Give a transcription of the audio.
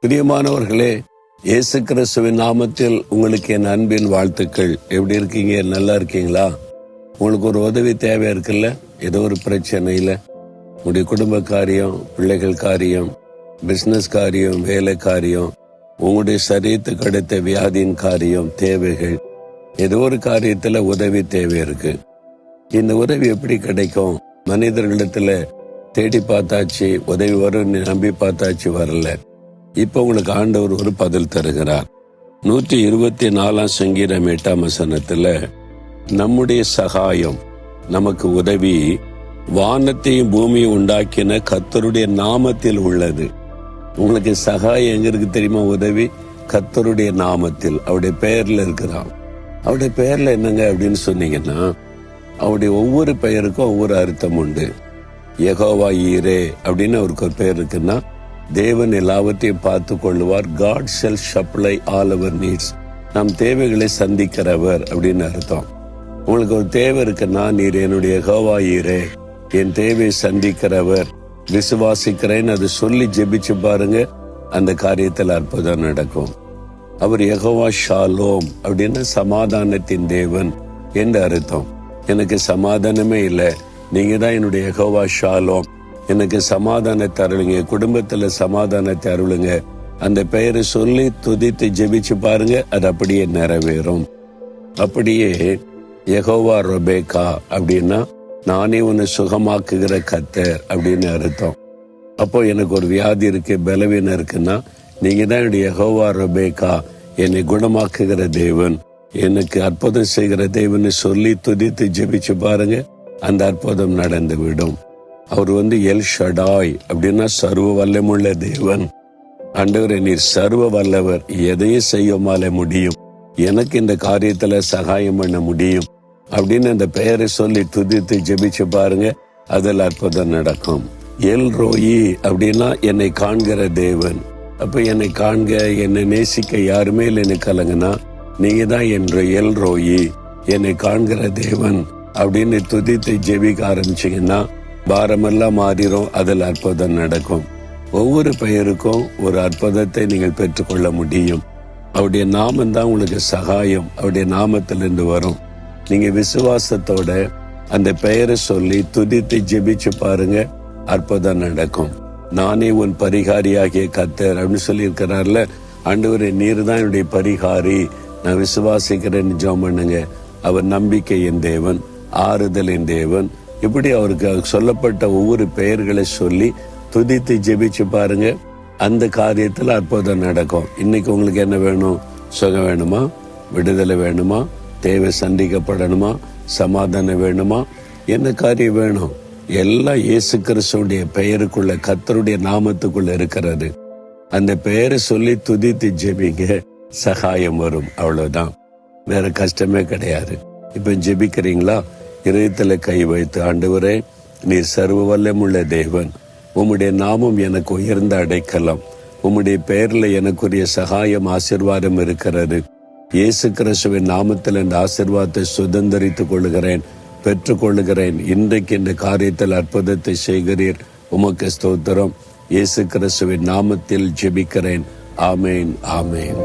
பிரியமானவர்களே, இயேசு கிறிஸ்துவின் நாமத்தில் உங்களுக்கு என் அன்பின் வாழ்த்துக்கள். எப்படி இருக்கீங்க? நல்லா இருக்கீங்களா? உங்களுக்கு ஒரு உதவி தேவை இருக்குல்ல? ஏதோ ஒரு பிரச்சனையில் உங்களுடைய குடும்ப காரியம், பிள்ளைகள் காரியம், பிசினஸ் காரியம், வேலை காரியம், உங்களுடைய சரீரத்துக்கு அடுத்த வியாதியின் காரியம், தேவைகள், ஏதோ ஒரு காரியத்துல உதவி தேவை இருக்கு. இந்த உதவி எப்படி கிடைக்கும்? மனிதர்களிடத்துல தேடி பார்த்தாச்சு, உதவி வரும் நம்பி பார்த்தாச்சு, வரல. இப்ப உங்களுக்கு ஆண்டவர் ஒரு பதில் தருகிறார். 124 சங்கீதம் 8 நம்முடைய சகாயம், நமக்கு உதவி வானத்தையும் பூமியும் உண்டாக்கின கர்த்தருடைய நாமத்தில் உள்ளது. உங்களுக்கு சகாயம் எங்க இருக்கு தெரியுமா? உதவி கர்த்தருடைய நாமத்தில், அவருடைய பெயர்ல இருக்கிறான். அவருடைய பெயர்ல என்னங்க அப்படின்னு சொன்னீங்கன்னா, அவருடைய ஒவ்வொரு பெயருக்கும் ஒவ்வொரு அர்த்தம் உண்டு. யெகோவா ஈரே அப்படின்னு அவருக்கு ஒரு பெயர் இருக்குன்னா, தேவன் எல்லாவற்றையும் பார்த்து கொள்ளுவார். God shall supply all our needs, நம் தேவைகளை சந்திக்கிறவர் அப்படின்னு அர்த்தம். உங்களுக்கு ஒரு தேவை இருக்குன்னா, நீர் என்னுடைய யெகோவா ஈரே, என் தேவையை சந்திக்கிறவர், விசுவாசிக்கிறேன்னு அது சொல்லி ஜெபிச்சு பாருங்க, அந்த காரியத்தில் அற்புதம் நடக்கும். அவர் யெகோவா ஷாலோம் அப்படின்னு சமாதானத்தின் தேவன் என்று அர்த்தம். எனக்கு சமாதானமே இல்லை, நீங்க தான் என்னுடைய யெகோவா ஷாலோம், எனக்கு சமாதானத்தை அருளுங்க, குடும்பத்துல சமாதானத்தை அருளுங்க, அந்த பெயரை சொல்லி துதித்து ஜெபிச்சு பாருங்க, அது அப்படியே நிறைவேறும். அப்படியே யெகோவா ரொபேக்கா அப்படின்னா, நானே உன்னை சுகமாக்குகிற கர்த்தர் அப்படின்னு அர்த்தம். அப்போ எனக்கு ஒரு வியாதி இருக்கு, பலவீனம் இருக்குன்னா, நீங்க தான் என்னுடைய யெகோவா ரொபேக்கா, என்னை குணமாக்குகிற தேவன், எனக்கு அற்புதம் செய்கிற தேவன் சொல்லி துதித்து ஜெபிச்சு பாருங்க, அந்த அற்புதம் நடந்து விடும். அவர் எல் ஷடாய் அப்படின்னா சர்வ வல்லமுள்ள தேவன். ஆண்டவரே, நீர் சர்வ வல்லவர், எதையும் செய்யமால முடியும், எனக்கு இந்த காரியத்துல சகாயம் பண்ண முடியும் அப்படின்னு அந்த பெயரை சொல்லி துதித்து ஜெபிச்சு பாருங்க, அதில் அற்புதம் நடக்கும். எல் ரோயி அப்படின்னா என்னை காண்கிற தேவன். அப்ப என்னை காண்க, என்னை நேசிக்க யாருமே இல்லை கலங்குனா, நீங்க தான் என்ற எல் ரோயி, என்னை காண்கிற தேவன் அப்படின்னு துதித்து ஜெபிக்க ஆரம்பிச்சீங்கன்னா, பாரமெல்லாம் மாறிடும், அதில் அற்புதம் நடக்கும். ஒவ்வொரு பெயருக்கும் ஒரு அற்புதத்தை நீங்கள் பெற்றுக்கொள்ள முடியும். அவருடைய நாமம் தான் உங்களுக்கு சகாயம், அவருடைய நாமத்திலிருந்து வரும். நீங்க விசுவாசத்தோட அந்த பெயரை சொல்லி துதித்து ஜெபிச்சு பாருங்க, அற்புதம் நடக்கும். நானே உன் பரிகாரியாகிய கர்த்தர் அப்படின்னு சொல்லி இருக்கிறார்ல. ஆண்டவரே, நீர் தான் என்னுடைய பரிகாரி, நான் விசுவாசிக்கிறேன்னு ஜெபம் பண்ணுங்க. அவர் நம்பிக்கையின் தேவன், ஆறுதலின் தேவன். இப்படி அவருக்கு சொல்லப்பட்ட ஒவ்வொரு பெயர்களை சொல்லி துதித்து ஜெபிச்சு பாருங்க, அந்த காரியத்துல அற்புதம் நடக்கும். இன்னைக்கு உங்களுக்கு என்ன வேணும்? சுகம் வேணுமா? விடுதலை வேணுமா? தேவை சந்திக்கப்படணுமா? சமாதானம் வேணுமா? என்ன காரியம் வேணும்? எல்லாம் இயேசு கிறிஸ்துடைய பெயருக்குள்ள, கர்த்தருடைய நாமத்துக்குள்ள இருக்கிறது. அந்த பெயரை சொல்லி துதித்து ஜெபிங்க, சகாயம் வரும். அவ்வளவுதான், வேற கஷ்டமே கிடையாது. இப்ப ஜெபிக்கிறீங்களா? இதயத்துல கை வைத்து, ஆண்டவரே, நீர் சர்வ வல்லமுள்ள தேவன், உம்முடைய நாமம் எனக்கு உயர்ந்த அடைக்கலம், உம்முடைய பெயர்ல எனக்குரிய சகாயம், ஆசீர்வாதம் இருக்கிறது. இயேசு கிறிஸ்துவின் நாமத்தில் இந்த ஆசீர்வாதத்தை சுதந்திரித்துக் கொள்ளுகிறேன், பெற்றுக் கொள்ளுகிறேன். இன்றைக்கு இந்த காரியத்தில் அற்புதத்தை செய்கிறீர், உமக்கு ஸ்தோத்திரம். இயேசு கிறிஸ்துவின் நாமத்தில் ஜெபிக்கிறேன். ஆமேன், ஆமேன்.